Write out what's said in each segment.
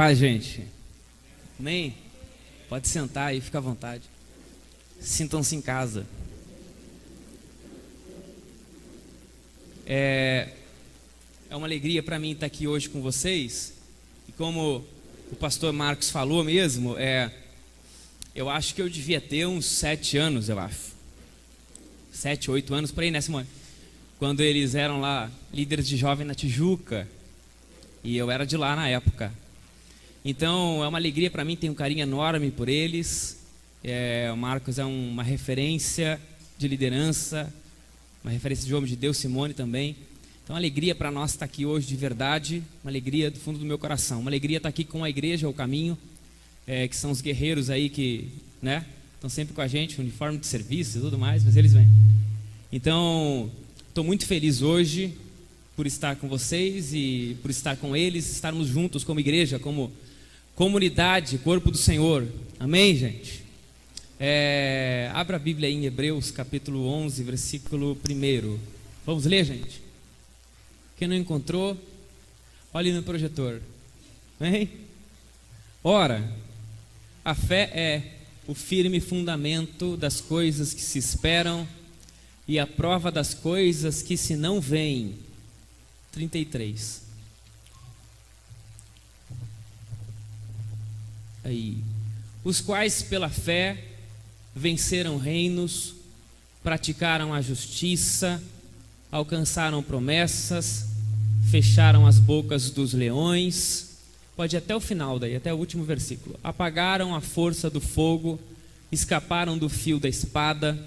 paz, gente. Amém? Pode sentar aí, fica à vontade. Sintam-se em casa. É uma alegria para mim estar aqui hoje com vocês. E como o pastor Marcos falou mesmo, eu acho que eu devia ter uns 7 anos, eu acho. 7, 8 anos, por aí, né, Simone? Quando eles eram lá líderes de jovem na Tijuca. E eu era de lá na época. Então é uma alegria para mim, tenho um carinho enorme por eles. O Marcos é uma referência de liderança, uma referência de homem de Deus, Simone também. Então, uma alegria para nós estar aqui hoje de verdade, uma alegria do fundo do meu coração, uma alegria estar aqui com a igreja, o caminho, que são os guerreiros aí que, né, estão sempre com a gente, uniforme de serviço e tudo mais, mas eles vêm. Então, estou muito feliz hoje por estar com vocês e por estar com eles, estarmos juntos como igreja, como comunidade, corpo do Senhor. Amém, gente? Abra a Bíblia aí em Hebreus capítulo 11, versículo 1. Vamos ler, gente? Quem não encontrou, olhe no projetor. Amém? Ora, a fé é o firme fundamento das coisas que se esperam e a prova das coisas que se não veem. 33. Aí. Os quais pela fé venceram reinos, praticaram a justiça, alcançaram promessas, fecharam as bocas dos leões. Pode ir até o final daí, até o último versículo. Apagaram a força do fogo, escaparam do fio da espada,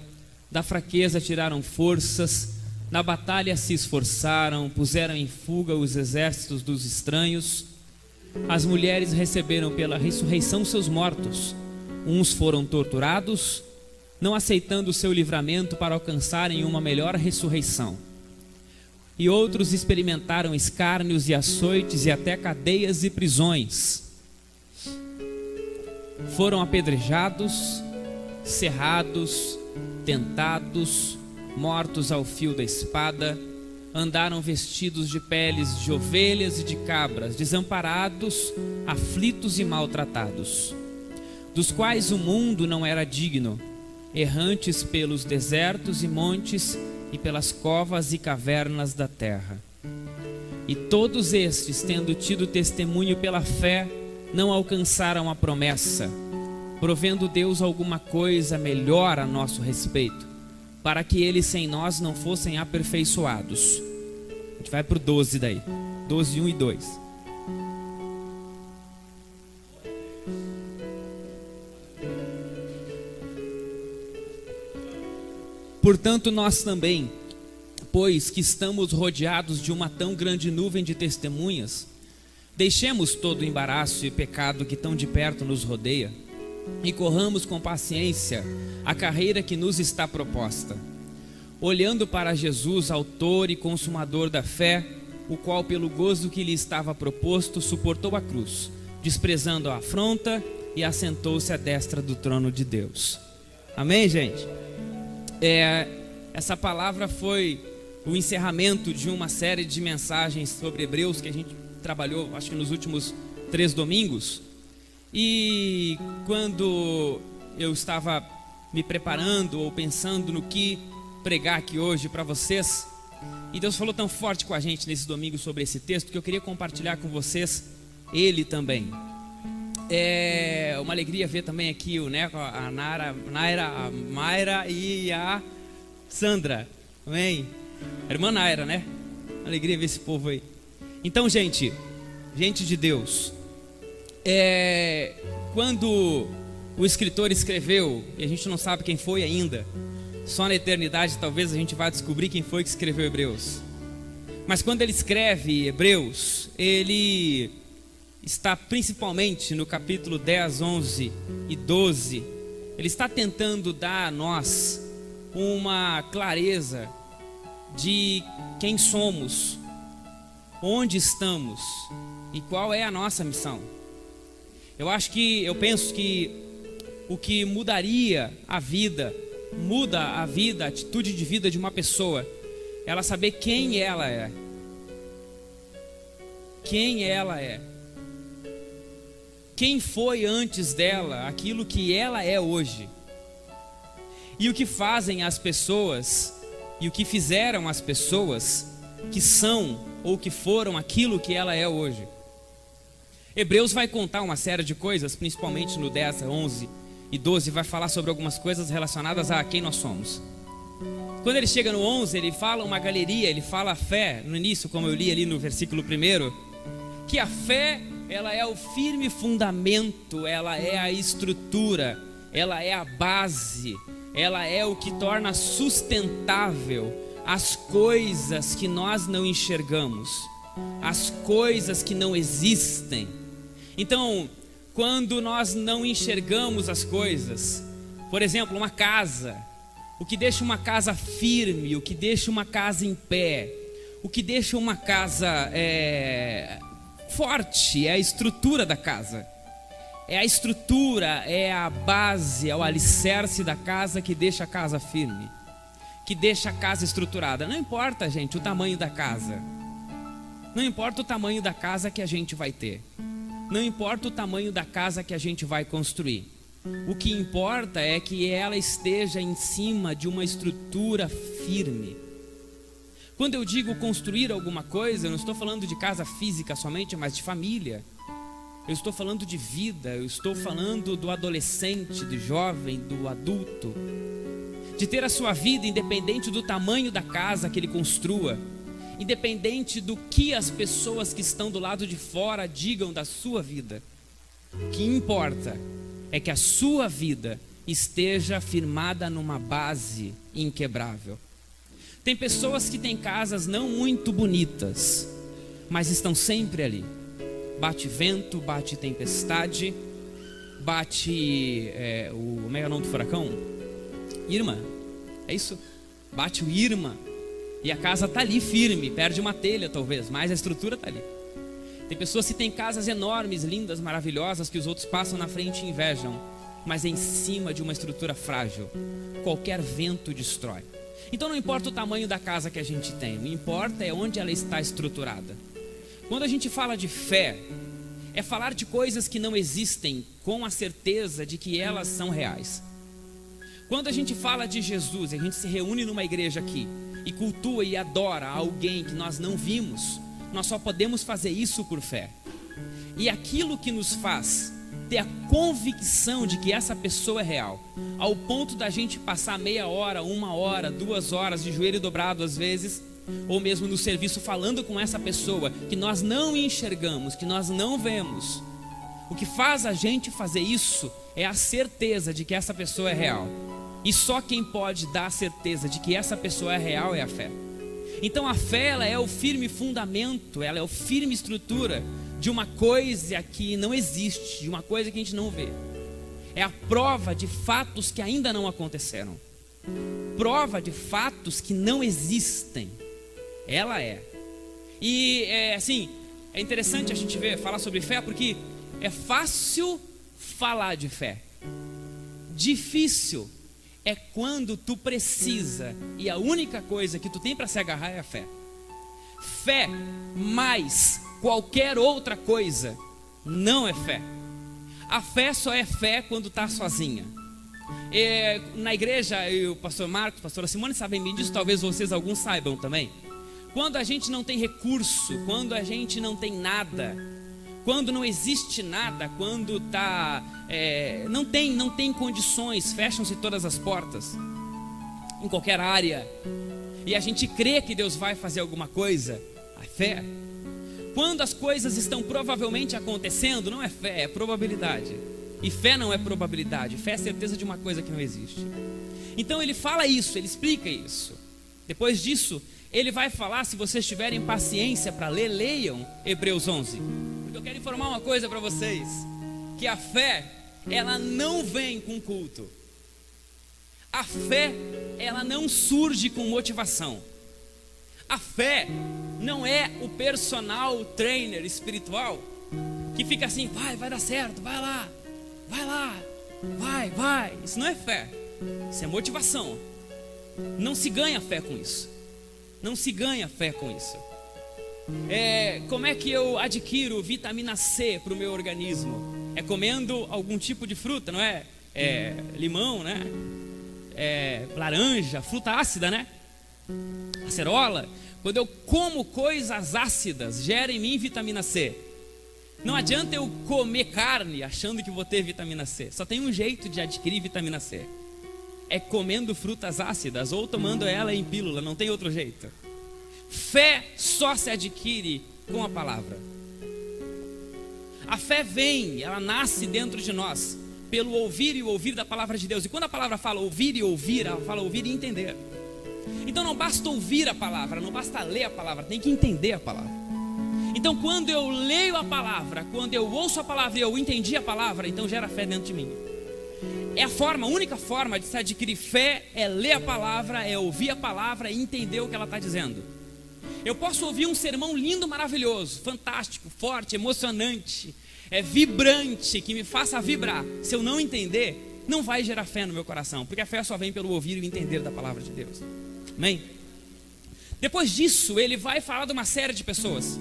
da fraqueza tiraram forças, na batalha se esforçaram, puseram em fuga os exércitos dos estranhos. As mulheres receberam pela ressurreição seus mortos. Uns foram torturados, não aceitando o seu livramento para alcançarem uma melhor ressurreição. E outros experimentaram escárnios e açoites e até cadeias e prisões. Foram apedrejados, cerrados, tentados, mortos ao fio da espada, andaram vestidos de peles de ovelhas e de cabras, desamparados, aflitos e maltratados, dos quais o mundo não era digno, errantes pelos desertos e montes e pelas covas e cavernas da terra. E todos estes, tendo tido testemunho pela fé, não alcançaram a promessa, provendo Deus alguma coisa melhor a nosso respeito, para que eles sem nós não fossem aperfeiçoados. A gente vai para o 12 daí, 12, 1 e 2. Portanto, nós também, pois que estamos rodeados de uma tão grande nuvem de testemunhas, deixemos todo o embaraço e pecado que tão de perto nos rodeia, e corramos com paciência a carreira que nos está proposta, olhando para Jesus, autor e consumador da fé, o qual pelo gozo que lhe estava proposto suportou a cruz, desprezando a afronta, e assentou-se à destra do trono de Deus. Amém, gente? Essa palavra foi o encerramento de uma série de mensagens sobre Hebreus que a gente trabalhou, acho que nos últimos 3 domingos. E quando eu estava me preparando ou pensando no que pregar aqui hoje para vocês, e Deus falou tão forte com a gente nesse domingo sobre esse texto que eu queria compartilhar com vocês ele também. É uma alegria ver também aqui o Neco, a Naira, a Mayra e a Sandra. Amém? A irmã Naira, né? Alegria ver esse povo aí. Então, gente de Deus, quando o escritor escreveu, e a gente não sabe quem foi ainda, só na eternidade talvez a gente vá descobrir quem foi que escreveu Hebreus. Mas quando ele escreve Hebreus, ele está principalmente no capítulo 10, 11 e 12, ele está tentando dar a nós uma clareza de quem somos, onde estamos e qual é a nossa missão. Eu penso que o que mudaria a vida, muda a vida, a atitude de vida de uma pessoa, ela saber quem ela é. Quem ela é. quem foi antes dela, aquilo que ela é hoje. E o que fazem as pessoas, e o que fizeram as pessoas que são ou que foram aquilo que ela é hoje. Hebreus vai contar uma série de coisas, principalmente no 10, 11 e 12, vai falar sobre algumas coisas relacionadas a quem nós somos. Quando ele chega no 11, ele fala uma galeria, ele fala a fé, no início, como eu li ali no versículo 1, que a fé, ela é o firme fundamento, ela é a estrutura, ela é a base, ela é o que torna sustentável as coisas que nós não enxergamos, as coisas que não existem. Então, quando nós não enxergamos as coisas, por exemplo, uma casa, o que deixa uma casa firme, o que deixa uma casa em pé, o que deixa uma casa forte, é a estrutura da casa. É a estrutura, é a base, é o alicerce da casa que deixa a casa firme, que deixa a casa estruturada. Não importa, gente, o tamanho da casa. Não importa o tamanho da casa que a gente vai ter. Não importa o tamanho da casa que a gente vai construir. O que importa é que ela esteja em cima de uma estrutura firme. Quando eu digo construir alguma coisa, eu não estou falando de casa física somente, mas de família. Eu estou falando de vida, eu estou falando do adolescente, do jovem, do adulto. De ter a sua vida independente do tamanho da casa que ele construa, independente do que as pessoas que estão do lado de fora digam da sua vida. O que importa é que a sua vida esteja firmada numa base inquebrável. Tem pessoas que têm casas não muito bonitas, mas estão sempre ali. Bate vento, bate tempestade, bate como é o nome do furacão? Irma, é isso? Bate o Irma e a casa está ali firme, perde uma telha talvez, mas a estrutura está ali. Tem pessoas que têm casas enormes, lindas, maravilhosas, que os outros passam na frente e invejam, mas é em cima de uma estrutura frágil. Qualquer vento destrói. Então não importa o tamanho da casa que a gente tem, o que importa é onde ela está estruturada. Quando a gente fala de fé, é falar de coisas que não existem com a certeza de que elas são reais. Quando a gente fala de Jesus, a gente se reúne numa igreja aqui e cultua e adora alguém que nós não vimos, nós só podemos fazer isso por fé. E aquilo que nos faz ter a convicção de que essa pessoa é real, ao ponto da gente passar meia hora, 1 hora, 2 horas de joelho dobrado às vezes, ou mesmo no serviço falando com essa pessoa que nós não enxergamos, que nós não vemos. O que faz a gente fazer isso é a certeza de que essa pessoa é real. E só quem pode dar a certeza de que essa pessoa é real é a fé. Então a fé, ela é o firme fundamento, ela é a firme estrutura de uma coisa que não existe, de uma coisa que a gente não vê. É a prova de fatos que ainda não aconteceram. Prova de fatos que não existem. Ela é. E é interessante a gente falar sobre fé, porque é fácil falar de fé. Difícil é quando tu precisa e a única coisa que tu tem para se agarrar é a fé. Fé mais qualquer outra coisa não é fé. A fé só é fé quando está sozinha. Na igreja, o pastor Marcos, a pastora Simone sabem bem disso, talvez vocês alguns saibam também. Quando a gente não tem recurso, quando a gente não tem nada, quando não existe nada, quando não tem condições, fecham-se todas as portas, em qualquer área, e a gente crê que Deus vai fazer alguma coisa, a fé. Quando as coisas estão provavelmente acontecendo, não é fé, é probabilidade. E fé não é probabilidade, fé é certeza de uma coisa que não existe. Então ele fala isso, ele explica isso. Depois disso, ele vai falar, se vocês tiverem paciência para ler, leiam Hebreus 11. Porque eu quero informar uma coisa para vocês, que a fé, ela não vem com culto. A fé, ela não surge com motivação. A fé não é o personal trainer espiritual que fica assim, vai dar certo, vai lá, vai. Isso não é fé, isso é motivação. Não se ganha fé com isso. Não se ganha fé com isso. Como é que eu adquiro vitamina C para o meu organismo? É comendo algum tipo de fruta, não é? Limão, né? Laranja, fruta ácida, né? Acerola. Quando eu como coisas ácidas, gera em mim vitamina C. Não adianta eu comer carne achando que vou ter vitamina C. Só tem um jeito de adquirir vitamina C. É comendo frutas ácidas ou tomando ela em pílula, não tem outro jeito. Fé só se adquire com a palavra. A fé vem, ela nasce dentro de nós pelo ouvir e ouvir da palavra de Deus. E quando a palavra fala ouvir e ouvir, ela fala ouvir e entender. Então não basta ouvir a palavra, não basta ler a palavra, tem que entender a palavra. Então quando eu leio a palavra, quando eu ouço a palavra e eu entendi a palavra, então gera fé dentro de mim. A única forma de se adquirir fé é ler a palavra, é ouvir a palavra e entender o que ela está dizendo. Eu posso ouvir um sermão lindo, maravilhoso, fantástico, forte, emocionante, vibrante, que me faça vibrar. Se eu não entender, não vai gerar fé no meu coração, porque a fé só vem pelo ouvir e entender da palavra de Deus. Amém? Depois disso, ele vai falar de uma série de pessoas.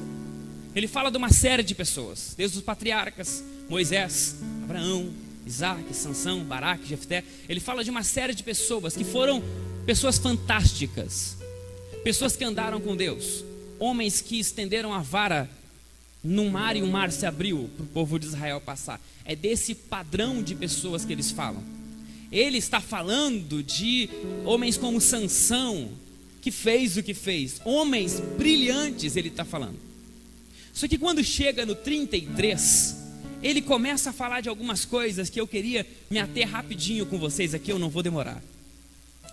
Ele fala de uma série de pessoas, desde os patriarcas, Moisés, Abraão, Isaac, Sansão, Baraque, Jefté. Ele fala de uma série de pessoas que foram pessoas fantásticas, pessoas que andaram com Deus, homens que estenderam a vara no mar e o mar se abriu para o povo de Israel passar. É desse padrão de pessoas que eles falam. Ele está falando de homens como Sansão, que fez o que fez, homens brilhantes ele está falando. Só que quando chega no 33, ele começa a falar de algumas coisas que eu queria me ater rapidinho com vocês aqui, eu não vou demorar.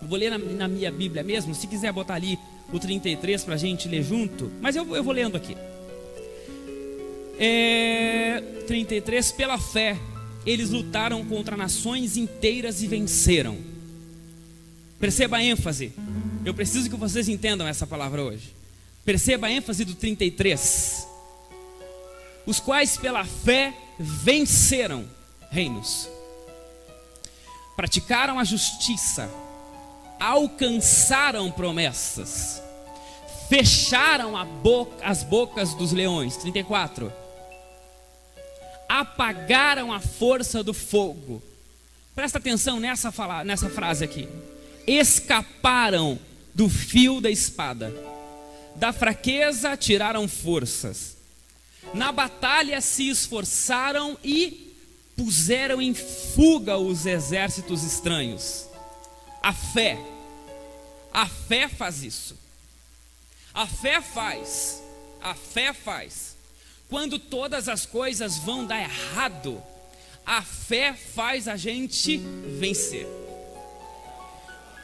Eu vou ler na minha Bíblia mesmo, se quiser botar ali o 33 para a gente ler junto, mas eu vou lendo aqui. 33, pela fé, eles lutaram contra nações inteiras e venceram. Perceba a ênfase, eu preciso que vocês entendam essa palavra hoje. Perceba a ênfase do 33. Os quais pela fé venceram reinos, praticaram a justiça, alcançaram promessas, fecharam as bocas dos leões. 34. Apagaram a força do fogo. Presta atenção nessa frase aqui. Escaparam do fio da espada, da fraqueza tiraram forças, na batalha se esforçaram e puseram em fuga os exércitos estranhos. A fé faz isso. A fé faz. Quando todas as coisas vão dar errado, a fé faz a gente vencer.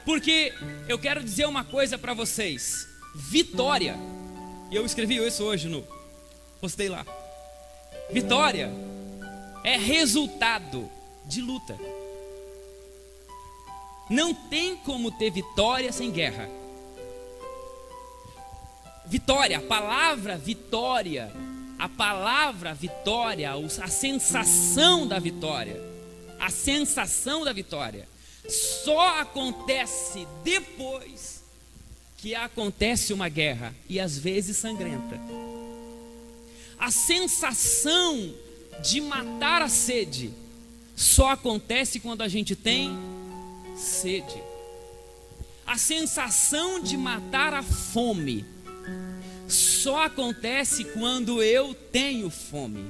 Porque eu quero dizer uma coisa para vocês. Vitória, e eu escrevi isso hoje postei lá. Vitória é resultado de luta. Não tem como ter vitória sem guerra. Vitória, a palavra vitória, a sensação da vitória, só acontece depois que acontece uma guerra, e às vezes sangrenta. A sensação de matar a sede só acontece quando a gente tem sede. A sensação de matar a fome só acontece quando eu tenho fome.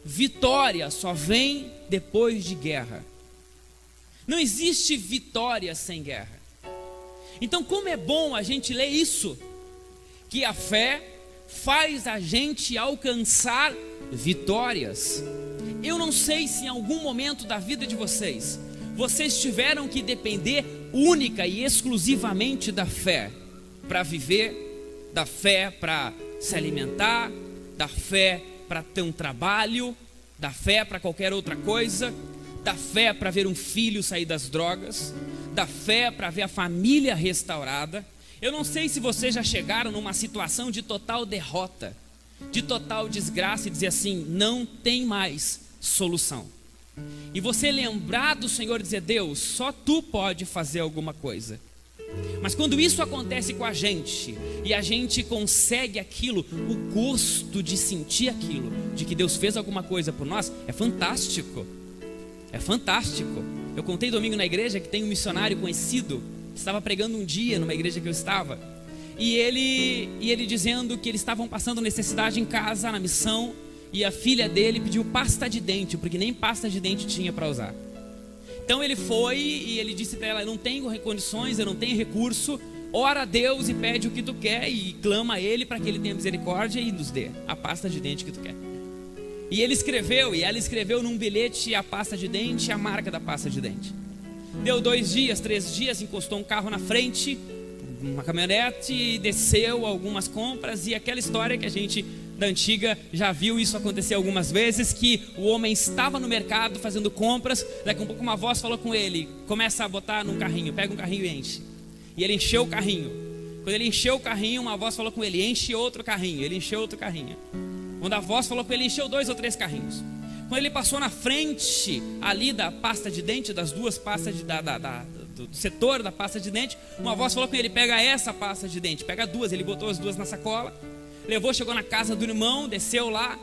Vitória só vem depois de guerra. Não existe vitória sem guerra. Então, como é bom a gente ler isso, que a fé faz a gente alcançar vitórias. Eu não sei se em algum momento da vida de vocês tiveram que depender única e exclusivamente da fé para viver, da fé para se alimentar, da fé para ter um trabalho, da fé para qualquer outra coisa, da fé para ver um filho sair das drogas, da fé para ver a família restaurada. Eu não sei se vocês já chegaram numa situação de total derrota, de total desgraça e dizer assim, não tem mais solução. E você lembrar do Senhor e dizer, Deus, só Tu pode fazer alguma coisa. Mas quando isso acontece com a gente, e a gente consegue aquilo, o gosto de sentir aquilo, de que Deus fez alguma coisa por nós, é fantástico. É fantástico. Eu contei domingo na igreja que tem um missionário conhecido, que estava pregando um dia numa igreja que eu estava, e ele dizendo que eles estavam passando necessidade em casa, na missão, e a filha dele pediu pasta de dente, porque nem pasta de dente tinha para usar. Então ele foi e ele disse para ela: eu não tenho condições, eu não tenho recurso, ora a Deus e pede o que tu quer, e clama a Ele para que Ele tenha misericórdia e nos dê a pasta de dente que tu quer. E ele escreveu, e ela escreveu num bilhete a pasta de dente, a marca da pasta de dente. Deu 2 dias, 3 dias, encostou um carro na frente, uma caminhonete, desceu algumas compras, e aquela história que a gente da antiga já viu isso acontecer algumas vezes, que o homem estava no mercado fazendo compras, daqui a um pouco uma voz falou com ele: começa a botar num carrinho, pega um carrinho e enche. E ele encheu o carrinho. Quando ele encheu o carrinho, uma voz falou com ele: enche outro carrinho. Ele encheu outro carrinho. Quando a voz falou com ele, encheu 2 ou 3 carrinhos. Quando ele passou na frente ali da pasta de dente, das 2 pastas do setor da pasta de dente, uma voz falou com ele: pega essa pasta de dente, pega 2. Ele botou as 2 na sacola, levou, chegou na casa do irmão, desceu lá.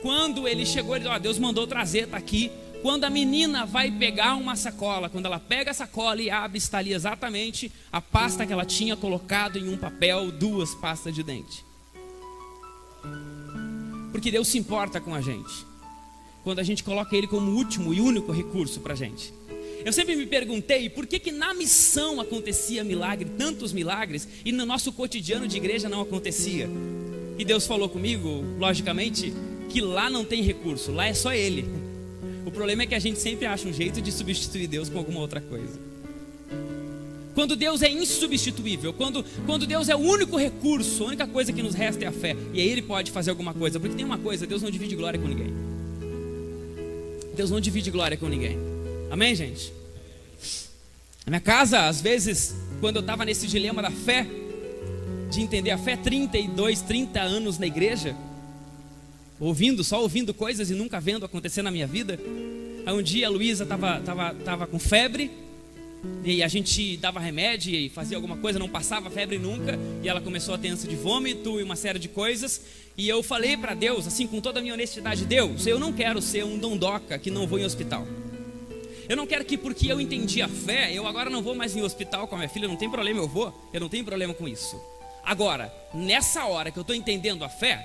Quando ele chegou, ele disse: ó, Deus mandou trazer, tá aqui. Quando a menina vai pegar uma sacola, quando ela pega a sacola e abre, está ali exatamente a pasta que ela tinha colocado em um papel, 2 pastas de dente. Porque Deus se importa com a gente quando a gente coloca Ele como o último e único recurso para a gente. Eu sempre me perguntei por que na missão acontecia milagre, tantos milagres, e no nosso cotidiano de igreja não acontecia. E Deus falou comigo, logicamente, que lá não tem recurso, lá é só Ele. O problema é que a gente sempre acha um jeito de substituir Deus com alguma outra coisa. Quando Deus é insubstituível, quando Deus é o único recurso, a única coisa que nos resta é a fé, e aí Ele pode fazer alguma coisa. Porque tem uma coisa: Deus não divide glória com ninguém. Deus não divide glória com ninguém. Amém, gente? Na minha casa, às vezes, quando eu estava nesse dilema da fé, de entender a fé, 30 anos na igreja, só ouvindo coisas e nunca vendo acontecer na minha vida. Aí um dia a Luísa estava com febre, e a gente dava remédio e fazia alguma coisa, não passava febre nunca, e ela começou a ter ânsia de vômito e uma série de coisas. E eu falei para Deus, assim, com toda a minha honestidade: Deus, eu não quero ser um dondoca que não vou em hospital. Eu não quero que, porque eu entendi a fé, eu agora não vou mais em hospital com a minha filha. Não tem problema, eu não tenho problema com isso. Agora, nessa hora que eu estou entendendo a fé,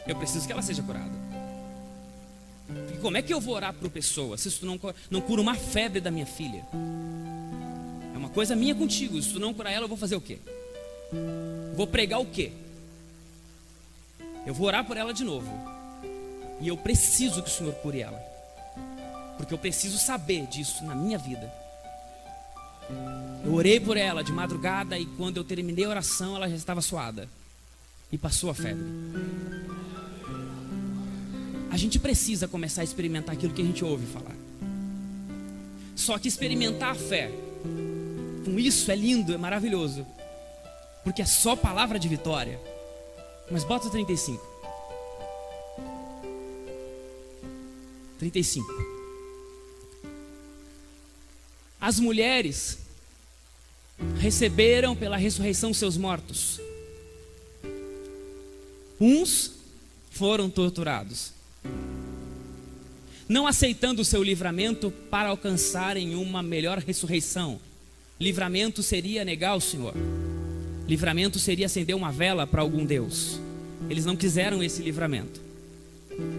eu preciso que ela seja curada. Porque como é que eu vou orar por pessoa se tu não cura uma febre da minha filha? É uma coisa minha contigo. Se tu não curar ela, eu vou fazer o quê? Vou pregar o quê? Eu vou orar por ela de novo. E eu preciso que o Senhor cure ela, porque eu preciso saber disso na minha vida. Eu orei por ela de madrugada, e quando eu terminei a oração, ela já estava suada e passou a febre. A gente precisa começar a experimentar aquilo que a gente ouve falar. Só que experimentar a fé com isso é lindo, é maravilhoso, porque é só palavra de vitória. Mas bota o 35. As mulheres receberam pela ressurreição seus mortos. Uns foram torturados, não aceitando o seu livramento para alcançarem uma melhor ressurreição. Livramento seria negar o Senhor. Livramento seria acender uma vela para algum Deus. Eles não quiseram esse livramento,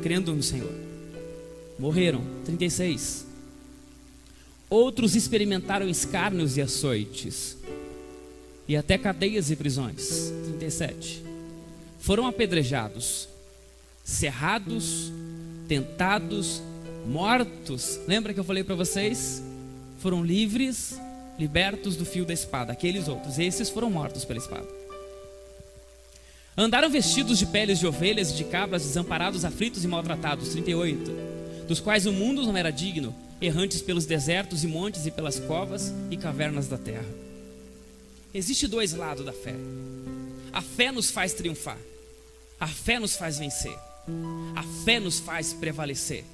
crendo no Senhor. Morreram. 36. Outros experimentaram escárnios e açoites, e até cadeias e prisões. 37. Foram apedrejados, cerrados, tentados, mortos. Lembra que eu falei para vocês? Foram livres, libertos do fio da espada. Aqueles outros, esses foram mortos pela espada. Andaram vestidos de peles de ovelhas e de cabras, desamparados, aflitos e maltratados. 38. Dos quais o mundo não era digno, errantes pelos desertos e montes e pelas covas e cavernas da terra. Existe 2 lados da fé. A fé nos faz triunfar, a fé nos faz vencer, a fé nos faz prevalecer.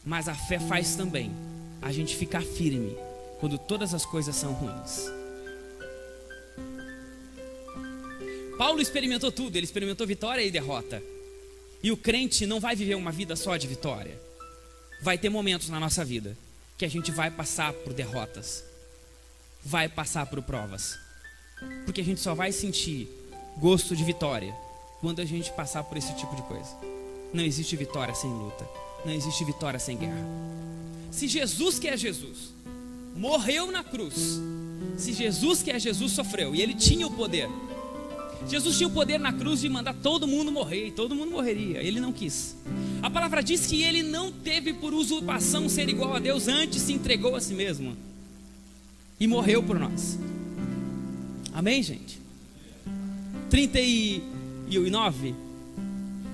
Mas a fé faz também a gente ficar firme quando todas as coisas são ruins. Paulo experimentou tudo, ele experimentou vitória e derrota. E o crente não vai viver uma vida só de vitória. Vai ter momentos na nossa vida que a gente vai passar por derrotas, vai passar por provas, porque a gente só vai sentir gosto de vitória quando a gente passar por esse tipo de coisa. Não existe vitória sem luta, não existe vitória sem guerra. Se Jesus, que é Jesus, morreu na cruz, se Jesus, que é Jesus, sofreu, e ele tinha o poder, Jesus tinha o poder na cruz de mandar todo mundo morrer, e todo mundo morreria, ele não quis. A palavra diz que ele não teve por usurpação ser igual a Deus, antes se entregou a si mesmo e morreu por nós. Amém, gente? 39.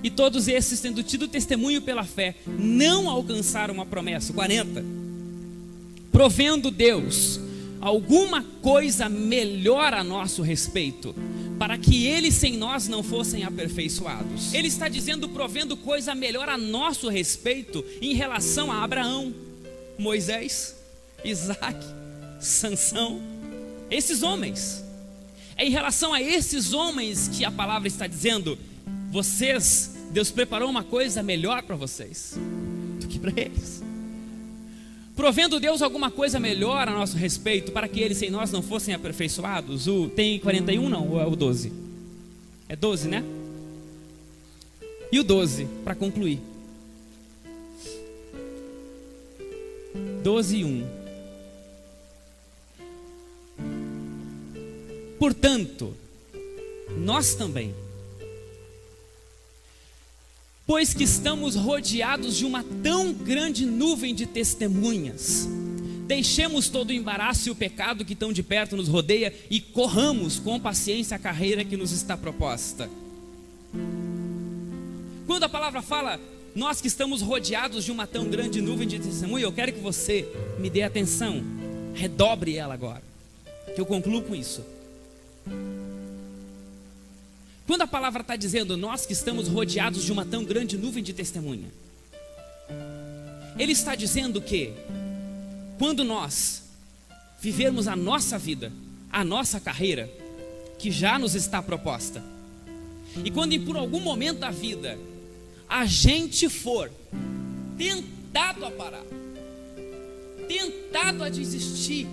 E todos esses, tendo tido testemunho pela fé, não alcançaram a promessa. 40. Provendo Deus alguma coisa melhor a nosso respeito, para que eles sem nós não fossem aperfeiçoados. Ele está dizendo, provendo coisa melhor a nosso respeito em relação a Abraão, Moisés, Isaac, Sansão, esses homens. É em relação a esses homens que a palavra está dizendo, vocês, Deus preparou uma coisa melhor para vocês do que para eles. Provendo Deus alguma coisa melhor a nosso respeito, para que eles sem nós não fossem aperfeiçoados. Tem 41 não, ou é o 12? É 12, né? E o 12, para concluir. 12:1. Portanto, nós também, pois que estamos rodeados de uma tão grande nuvem de testemunhas, deixemos todo o embaraço e o pecado que tão de perto nos rodeia e corramos com paciência a carreira que nos está proposta. Quando a palavra fala, nós que estamos rodeados de uma tão grande nuvem de testemunha, eu quero que você me dê atenção, redobre ela agora, que eu concluo com isso. Quando a palavra está dizendo, nós que estamos rodeados de uma tão grande nuvem de testemunha, ele está dizendo que, quando nós vivermos a nossa vida, a nossa carreira, que já nos está proposta, e quando por algum momento da vida, a gente for tentado a parar, tentado a desistir,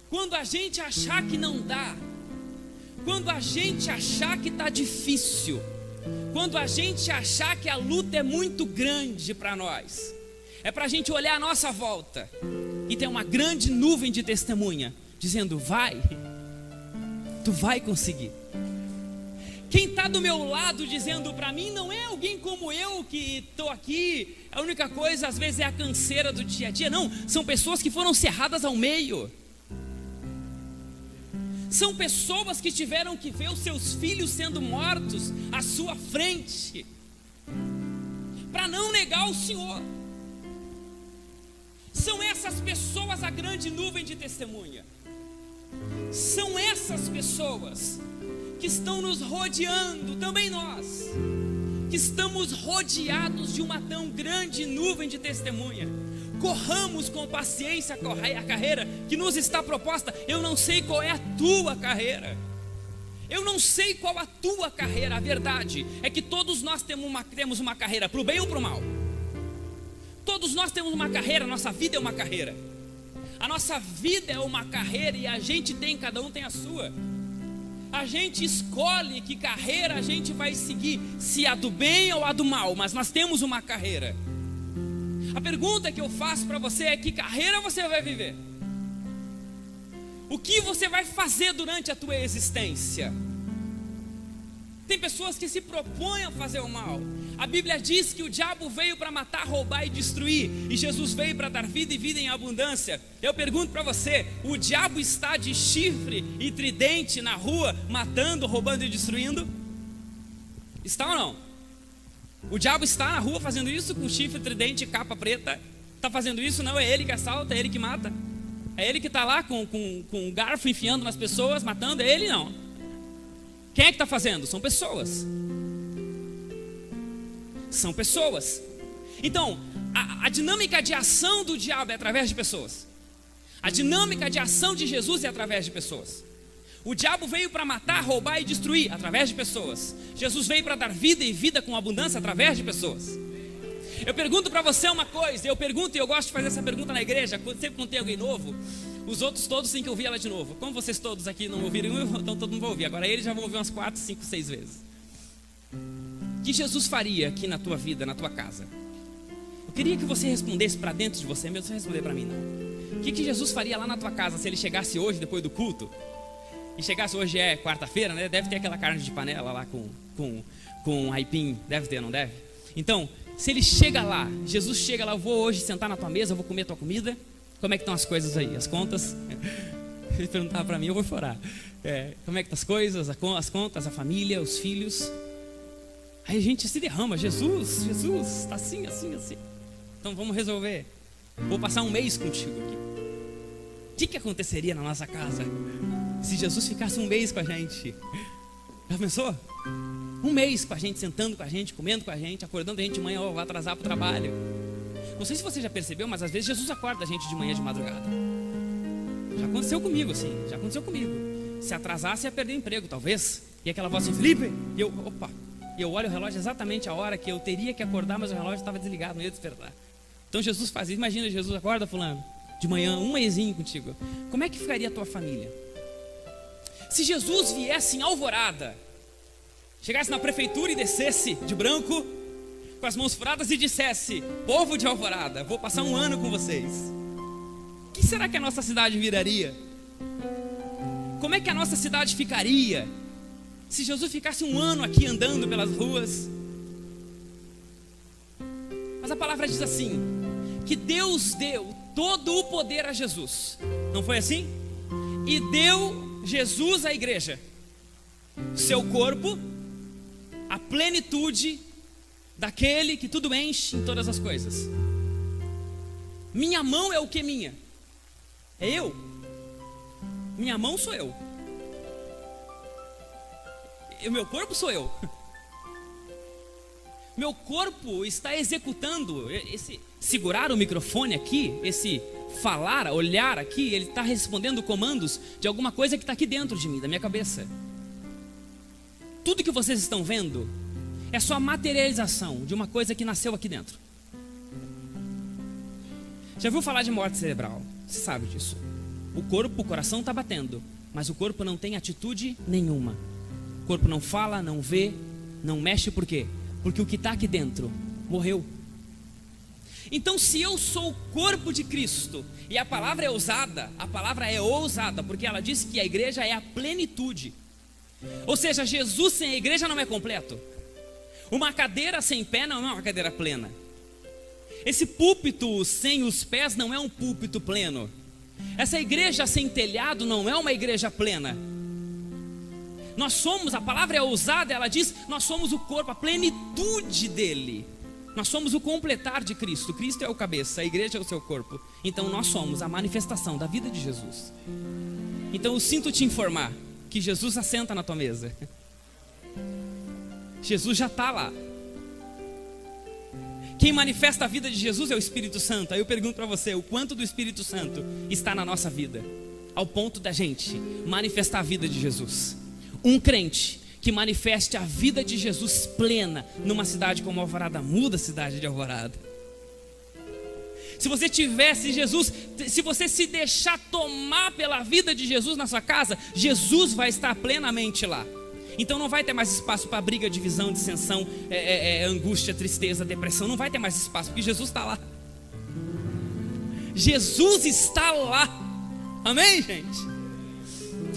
quando a gente achar que não dá, quando a gente achar que está difícil, quando a gente achar que a luta é muito grande para nós, é para a gente olhar a nossa volta e ter uma grande nuvem de testemunha, dizendo, vai, tu vai conseguir. Quem está do meu lado dizendo para mim, não é alguém como eu que estou aqui, a única coisa às vezes é a canseira do dia a dia, não, são pessoas que foram cerradas ao meio. São pessoas que tiveram que ver os seus filhos sendo mortos à sua frente, para não negar o Senhor. São essas pessoas a grande nuvem de testemunha. São essas pessoas que estão nos rodeando, também nós, que estamos rodeados de uma tão grande nuvem de testemunha. Corramos com paciência a carreira que nos está proposta. Eu não sei qual é a tua carreira. Eu não sei qual a tua carreira. A verdade é que todos nós temos uma carreira, para o bem ou para o mal. Todos nós temos uma carreira, a nossa vida é uma carreira. A nossa vida é uma carreira e a gente tem, cada um tem a sua. A gente escolhe que carreira a gente vai seguir, se a do bem ou a do mal, mas nós temos uma carreira. A pergunta que eu faço para você é, que carreira você vai viver? O que você vai fazer durante a tua existência? Tem pessoas que se propõem a fazer o mal. A Bíblia diz que o diabo veio para matar, roubar e destruir, e Jesus veio para dar vida e vida em abundância. Eu pergunto para você, o diabo está de chifre e tridente na rua, matando, roubando e destruindo? Está ou não? O diabo está na rua fazendo isso com chifre, tridente e capa preta? Está fazendo isso? Não, é ele que assalta, é ele que mata. É ele que está lá com um garfo enfiando nas pessoas, matando, é ele não. Quem é que está fazendo? São pessoas. São pessoas. Então, a dinâmica de ação do diabo é através de pessoas. A dinâmica de ação de Jesus é através de pessoas. O diabo veio para matar, roubar e destruir através de pessoas. Jesus veio para dar vida e vida com abundância através de pessoas. Eu pergunto para você uma coisa, eu pergunto e eu gosto de fazer essa pergunta na igreja, sempre quando tem alguém novo, os outros todos têm que ouvir ela de novo. Como vocês todos aqui não ouviram, então todo mundo vai ouvir. Agora eles já vão ouvir umas 4, 5, 6 vezes. O que Jesus faria aqui na tua vida, na tua casa? Eu queria que você respondesse para dentro de você mesmo, sem responder para mim não. O que Jesus faria lá na tua casa se ele chegasse hoje, depois do culto? E chegasse hoje, é quarta-feira, né? Deve ter aquela carne de panela lá com aipim, deve ter, não deve? Então, se ele chega lá, Jesus chega lá, eu vou hoje sentar na tua mesa, eu vou comer a tua comida. Como é que estão as coisas aí? As contas? Se ele perguntar para mim, eu vou chorar. Como é que estão as coisas? As contas, a família, os filhos? Aí a gente se derrama. Jesus, está assim. Então vamos resolver. Vou passar um mês contigo aqui. O que aconteceria na nossa casa se Jesus ficasse um mês com a gente? Já pensou? Um mês com a gente, sentando com a gente, comendo com a gente, acordando a gente de manhã, vou atrasar para o trabalho. Não sei se você já percebeu, mas às vezes Jesus acorda a gente de manhã, de madrugada. Já aconteceu comigo, assim, Se atrasasse ia perder o emprego, talvez. E aquela voz assim, Felipe, e eu olho o relógio exatamente a hora que eu teria que acordar, mas o relógio estava desligado, não ia despertar. Então Jesus faz isso. Imagina, Jesus acorda fulano, de manhã, um mêsinho contigo. Como é que ficaria a tua família? Se Jesus viesse em alvorada, chegasse na prefeitura e descesse de branco, com as mãos furadas e dissesse, povo de Alvorada, vou passar um ano com vocês. O que será que a nossa cidade viraria? Como é que a nossa cidade ficaria se Jesus ficasse um ano aqui andando pelas ruas? Mas a palavra diz assim, que Deus deu todo o poder a Jesus. Não foi assim? E deu Jesus à igreja, seu corpo, a plenitude daquele que tudo enche em todas as coisas. Minha mão é o que minha? É eu. Minha mão sou eu. O meu corpo sou eu. Meu corpo está executando esse segurar o microfone aqui, esse falar, olhar aqui, ele está respondendo comandos de alguma coisa que está aqui dentro de mim, da minha cabeça. Tudo que vocês estão vendo é só a materialização de uma coisa que nasceu aqui dentro. Já ouviu falar de morte cerebral? Você sabe disso. O corpo, o coração está batendo, mas o corpo não tem atitude nenhuma. O corpo não fala, não vê, não mexe, por quê? Porque o que está aqui dentro morreu. Então, se eu sou o corpo de Cristo, e a palavra é ousada, porque ela diz que a igreja é a plenitude. Ou seja, Jesus sem a igreja não é completo. Uma cadeira sem pé não é uma cadeira plena. Esse púlpito sem os pés não é um púlpito pleno. Essa igreja sem telhado não é uma igreja plena. Nós somos, a palavra é ousada, ela diz, nós somos o corpo, a plenitude dele. Nós somos o completar de Cristo. Cristo é o cabeça, a igreja é o seu corpo. Então nós somos a manifestação da vida de Jesus. Então eu sinto te informar que Jesus assenta na tua mesa. Jesus já está lá. Quem manifesta a vida de Jesus é o Espírito Santo. Aí eu pergunto para você, o quanto do Espírito Santo está na nossa vida, ao ponto da gente manifestar a vida de Jesus. Um crente que manifeste a vida de Jesus plena numa cidade como Alvorada, muda a cidade de Alvorada. Se você tivesse Jesus, se você se deixar tomar pela vida de Jesus na sua casa, Jesus vai estar plenamente lá. Então não vai ter mais espaço para briga, divisão, dissensão, angústia, tristeza, depressão. Não vai ter mais espaço, porque Jesus está lá. Jesus está lá. Amém, gente?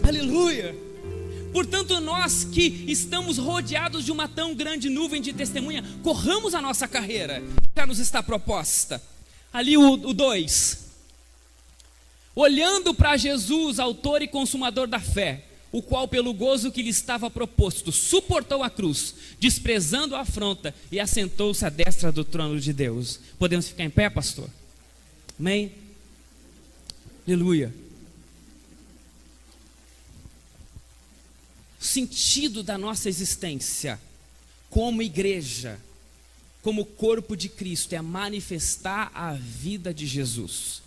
Aleluia. Portanto, nós que estamos rodeados de uma tão grande nuvem de testemunha, corramos a nossa carreira, que já nos está proposta. Ali o 2. Olhando para Jesus, autor e consumador da fé, o qual pelo gozo que lhe estava proposto, suportou a cruz, desprezando a afronta, e assentou-se à destra do trono de Deus. Podemos ficar em pé, pastor? Amém? Aleluia. O sentido da nossa existência como igreja, como corpo de Cristo, é manifestar a vida de Jesus.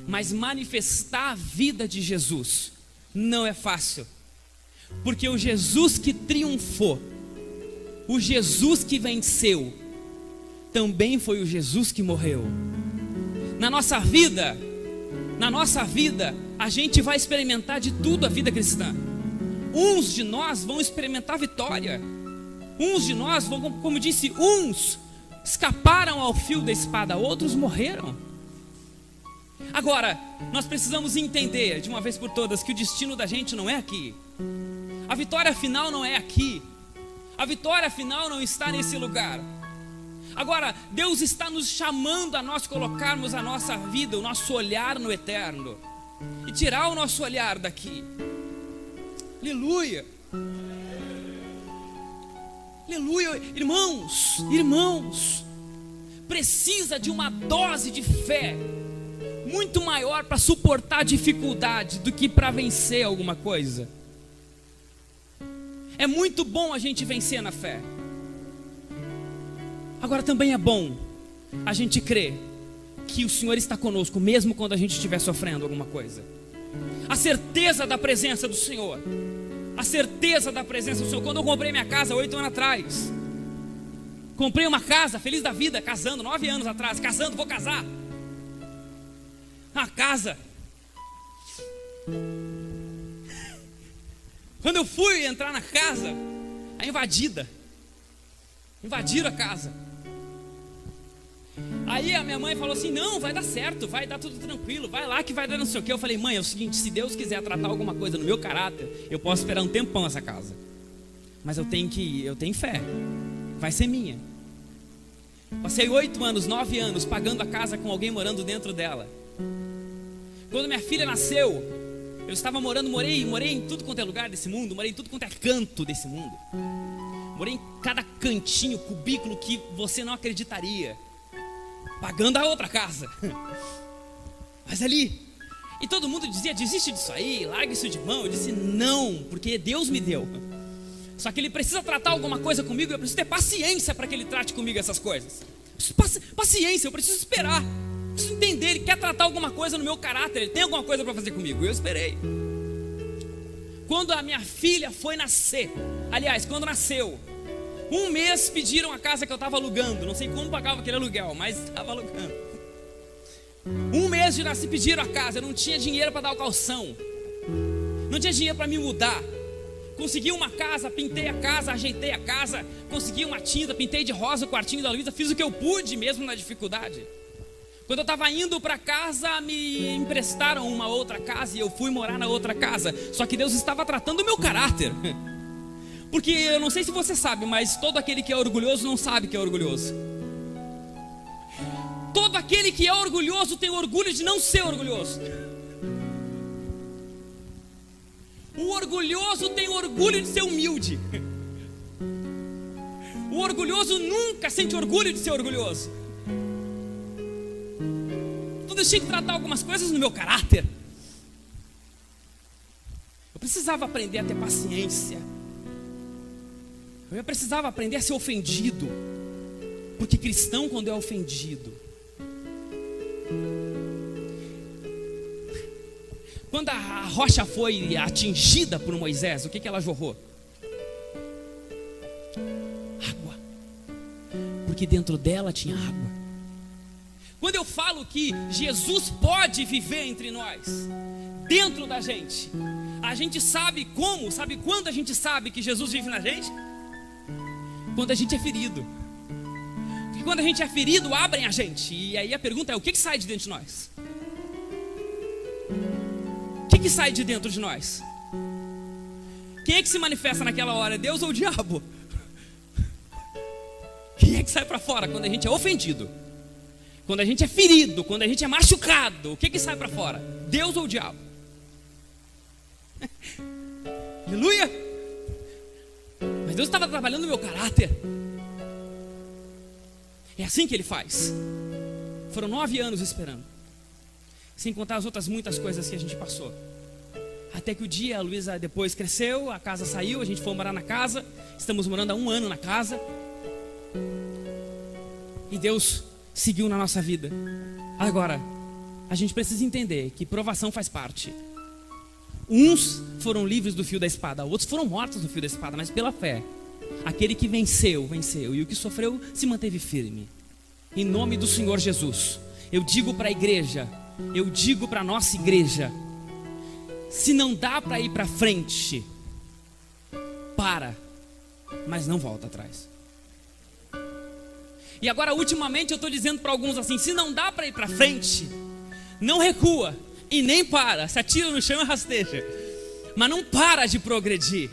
Mas manifestar a vida de Jesus não é fácil, porque o Jesus que triunfou, o Jesus que venceu, também foi o Jesus que morreu. Na nossa vida, a gente vai experimentar de tudo a vida cristã. Uns de nós vão experimentar vitória, uns de nós vão, como disse, uns escaparam ao fio da espada, outros morreram. Agora, nós precisamos entender de uma vez por todas que o destino da gente não é aqui. A vitória final não é aqui. A vitória final não está nesse lugar. Agora, Deus está nos chamando a nós colocarmos a nossa vida, o nosso olhar no eterno e tirar o nosso olhar daqui. Aleluia. Aleluia. Irmãos, precisa de uma dose de fé muito maior para suportar dificuldade do que para vencer alguma coisa. É muito bom a gente vencer na fé. Agora também é bom a gente crer que o Senhor está conosco, mesmo quando a gente estiver sofrendo alguma coisa. A certeza da presença do Senhor. A certeza da presença do Senhor. Quando eu comprei minha casa 8 anos atrás, comprei uma casa, feliz da vida, casando, 9 anos atrás, casando, vou casar. A casa. Quando eu fui entrar na casa, invadiram a casa. Aí a minha mãe falou assim: não, vai dar certo, vai dar tudo tranquilo, vai lá que vai dar não sei o que. Eu falei: mãe, é o seguinte, se Deus quiser tratar alguma coisa no meu caráter, eu posso esperar um tempão essa casa, mas eu tenho fé, vai ser minha. Passei 8 anos, 9 anos pagando a casa com alguém morando dentro dela. Quando minha filha nasceu, eu estava morei em tudo quanto é lugar desse mundo, morei em tudo quanto é canto desse mundo, morei em cada cantinho, cubículo que você não acreditaria, pagando a outra casa. Mas ali, e todo mundo dizia: desiste disso aí, larga isso de mão. Eu disse: não, porque Deus me deu. Só que Ele precisa tratar alguma coisa comigo, eu preciso ter paciência para que Ele trate comigo essas coisas. Paciência, eu preciso esperar. Preciso entender, Ele quer tratar alguma coisa no meu caráter, Ele tem alguma coisa para fazer comigo. Eu esperei. Quando a minha filha foi nascer, aliás, quando nasceu, 1 mês pediram a casa que eu estava alugando. Não sei como pagava aquele aluguel, mas estava alugando. 1 mês de nascer pediram a casa. Eu não tinha dinheiro para dar o calção, não tinha dinheiro para me mudar. Consegui uma casa, pintei a casa, ajeitei a casa, consegui uma tinta, pintei de rosa o quartinho da Luísa, fiz o que eu pude mesmo na dificuldade. Quando eu estava indo para casa, me emprestaram uma outra casa e eu fui morar na outra casa. Só que Deus estava tratando o meu caráter. Porque eu não sei se você sabe, mas todo aquele que é orgulhoso não sabe que é orgulhoso. Todo aquele que é orgulhoso tem orgulho de não ser orgulhoso. O orgulhoso tem orgulho de ser humilde. O orgulhoso nunca sente orgulho de ser orgulhoso. Então eu tinha que tratar algumas coisas no meu caráter. Eu precisava aprender a ter paciência. Eu precisava aprender a ser ofendido. Porque cristão, quando é ofendido, quando a rocha foi atingida por Moisés, o que ela jorrou? Água. Porque dentro dela tinha água. Quando eu falo que Jesus pode viver entre nós, dentro da gente, a gente sabe como, sabe quando a gente sabe que Jesus vive na gente? Quando a gente é ferido. Porque quando a gente é ferido, abrem a gente. E aí a pergunta é: o que sai de dentro de nós? O que sai de dentro de nós? Quem é que se manifesta naquela hora? É Deus ou o diabo? Quem é que sai para fora quando a gente é ofendido? Quando a gente é ferido, quando a gente é machucado, o que sai para fora? Deus ou o diabo? Aleluia! Mas Deus estava trabalhando no meu caráter. É assim que Ele faz. Foram 9 anos esperando, sem contar as outras muitas coisas que a gente passou. Até que o dia, a Luísa depois cresceu, a casa saiu, a gente foi morar na casa. Estamos morando há 1 ano na casa. E Deus seguiu na nossa vida. Agora, a gente precisa entender que provação faz parte. Uns foram livres do fio da espada, outros foram mortos do fio da espada, mas pela fé. Aquele que venceu, venceu, e o que sofreu se manteve firme. Em nome do Senhor Jesus, eu digo para a igreja, eu digo para a nossa igreja: se não dá para ir para frente, para, mas não volta atrás. E agora, ultimamente, eu estou dizendo para alguns assim: se não dá para ir para frente, não recua e nem para, se atira no chão e rasteja, mas não para de progredir.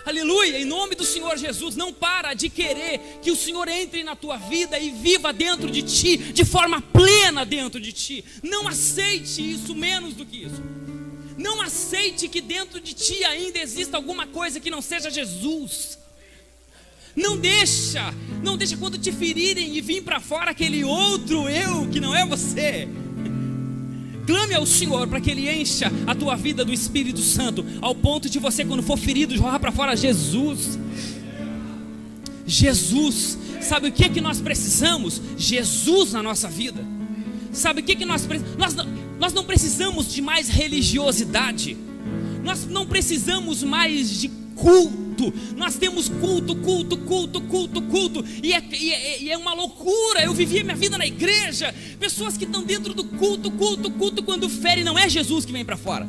Aleluia, em nome do Senhor Jesus, não para de querer que o Senhor entre na tua vida e viva dentro de ti, de forma plena dentro de ti. Não aceite isso menos do que isso. Não aceite que dentro de ti ainda exista alguma coisa que não seja Jesus. Não deixa quando te ferirem e vir para fora aquele outro eu que não é você. Clame ao Senhor para que Ele encha a tua vida do Espírito Santo, ao ponto de você, quando for ferido, jogar para fora Jesus. Jesus. Sabe o que é que nós precisamos? Jesus na nossa vida. Sabe o que é que nós precisamos? Nós não precisamos de mais religiosidade. Nós não precisamos mais de culto. Nós temos culto. E é uma loucura. Eu vivia minha vida na igreja. Pessoas que estão dentro do culto. Quando ferem, não é Jesus que vem para fora.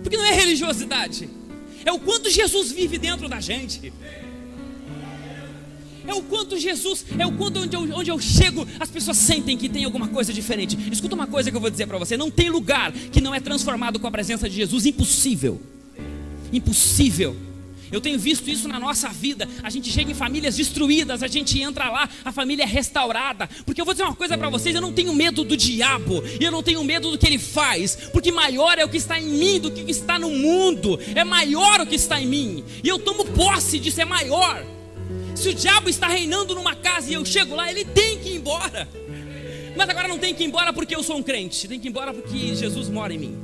Porque não é religiosidade. É o quanto Jesus vive dentro da gente. É o quanto Jesus, é o quanto onde eu chego, as pessoas sentem que tem alguma coisa diferente. Escuta uma coisa que eu vou dizer para você: não tem lugar que não é transformado com a presença de Jesus. Impossível. Impossível. Eu tenho visto isso na nossa vida. A gente chega em famílias destruídas, a gente entra lá, a família é restaurada. Porque eu vou dizer uma coisa para vocês: eu não tenho medo do diabo, e eu não tenho medo do que ele faz, porque maior é o que está em mim do que o que está no mundo. É maior o que está em mim, e eu tomo posse disso, é maior. Se o diabo está reinando numa casa e eu chego lá, ele tem que ir embora. Mas agora não tem que ir embora porque eu sou um crente. Tem que ir embora porque Jesus mora em mim.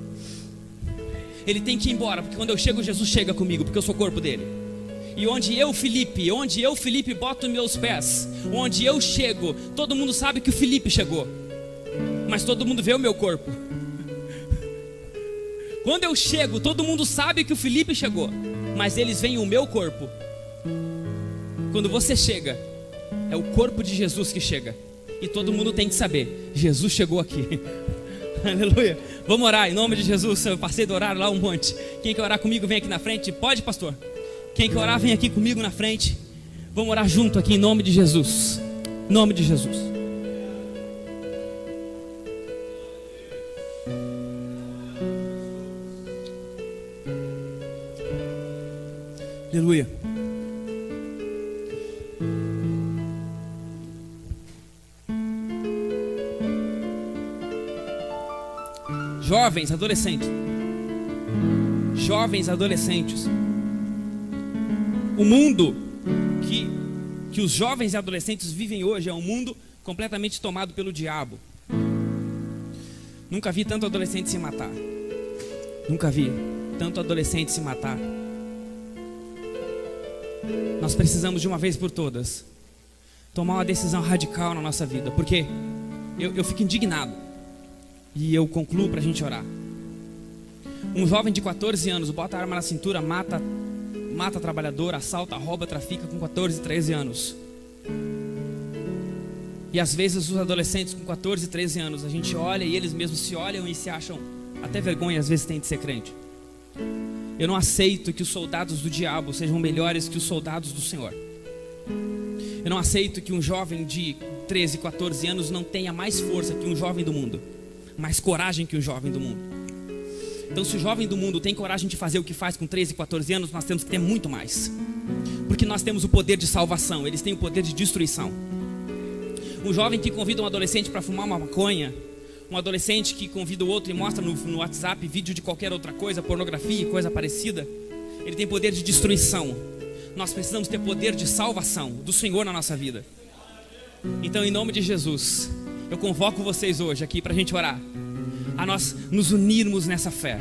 Ele tem que ir embora porque quando eu chego, Jesus chega comigo, porque eu sou o corpo dele. E onde eu, Felipe, boto meus pés, onde eu chego, todo mundo sabe que o Felipe chegou, mas todo mundo vê o meu corpo. Quando eu chego, todo mundo sabe que o Felipe chegou, mas eles veem o meu corpo. Quando você chega, é o corpo de Jesus que chega. E todo mundo tem que saber: Jesus chegou aqui. Aleluia. Vamos orar em nome de Jesus. Eu passei do horário lá um monte. Quem quer orar comigo, vem aqui na frente. Pode, pastor? Quem quer orar, vem aqui comigo na frente. Vamos orar junto aqui em nome de Jesus. Em nome de Jesus. Aleluia. Jovens, adolescentes. O mundo que os jovens e adolescentes vivem hoje é um mundo completamente tomado pelo diabo. Nunca vi tanto adolescente se matar. Nunca vi tanto adolescente se matar. Nós precisamos de uma vez por todas tomar uma decisão radical na nossa vida, porque eu fico indignado. E eu concluo para a gente orar. Um jovem de 14 anos bota a arma na cintura, mata trabalhador, assalta, rouba, trafica com 14, 13 anos. E às vezes os adolescentes com 14, 13 anos, a gente olha e eles mesmos se olham e se acham até vergonha, às vezes tem de ser crente. Eu não aceito que os soldados do diabo sejam melhores que os soldados do Senhor. Eu não aceito que um jovem de 13, 14 anos não tenha mais força que um jovem do mundo, mais coragem que um jovem do mundo. Então, se o jovem do mundo tem coragem de fazer o que faz com 13, 14 anos, nós temos que ter muito mais. Porque nós temos o poder de salvação, eles têm o poder de destruição. Um jovem que convida um adolescente para fumar uma maconha, um adolescente que convida o outro e mostra no WhatsApp vídeo de qualquer outra coisa, pornografia e coisa parecida, ele tem poder de destruição. Nós precisamos ter poder de salvação do Senhor na nossa vida. Então, em nome de Jesus, eu convoco vocês hoje aqui para a gente orar, a nós nos unirmos nessa fé,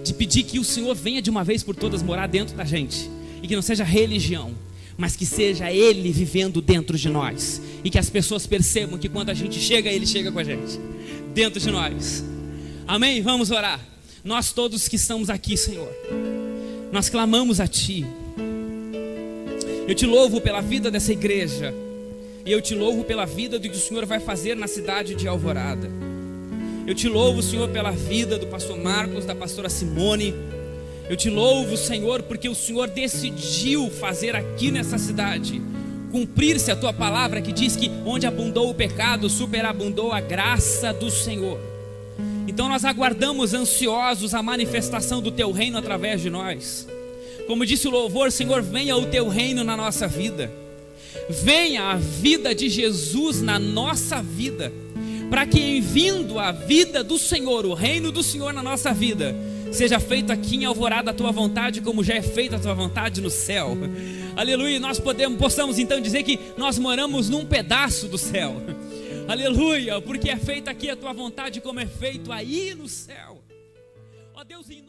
de pedir que o Senhor venha de uma vez por todas morar dentro da gente, e que não seja religião, mas que seja Ele vivendo dentro de nós, e que as pessoas percebam que quando a gente chega, Ele chega com a gente. dentro de nós. Amém? Vamos orar. Nós todos que estamos aqui, Senhor, nós clamamos a Ti. Eu Te louvo pela vida dessa igreja, e eu Te louvo pela vida do que o Senhor vai fazer na cidade de Alvorada. Eu Te louvo, Senhor, pela vida do pastor Marcos, da pastora Simone. Eu Te louvo, Senhor, porque o Senhor decidiu fazer aqui nessa cidade cumprir-se a Tua palavra, que diz que onde abundou o pecado, superabundou a graça do Senhor. Então nós aguardamos ansiosos a manifestação do Teu reino através de nós. Como disse o louvor, Senhor, venha o Teu reino na nossa vida. Venha a vida de Jesus na nossa vida, para que em vindo a vida do Senhor, o reino do Senhor na nossa vida, seja feito aqui em Alvorada a Tua vontade, como já é feita a Tua vontade no céu. Aleluia. Nós possamos então dizer que nós moramos num pedaço do céu. Aleluia, porque é feita aqui a Tua vontade, como é feito aí no céu. Ó Deus, em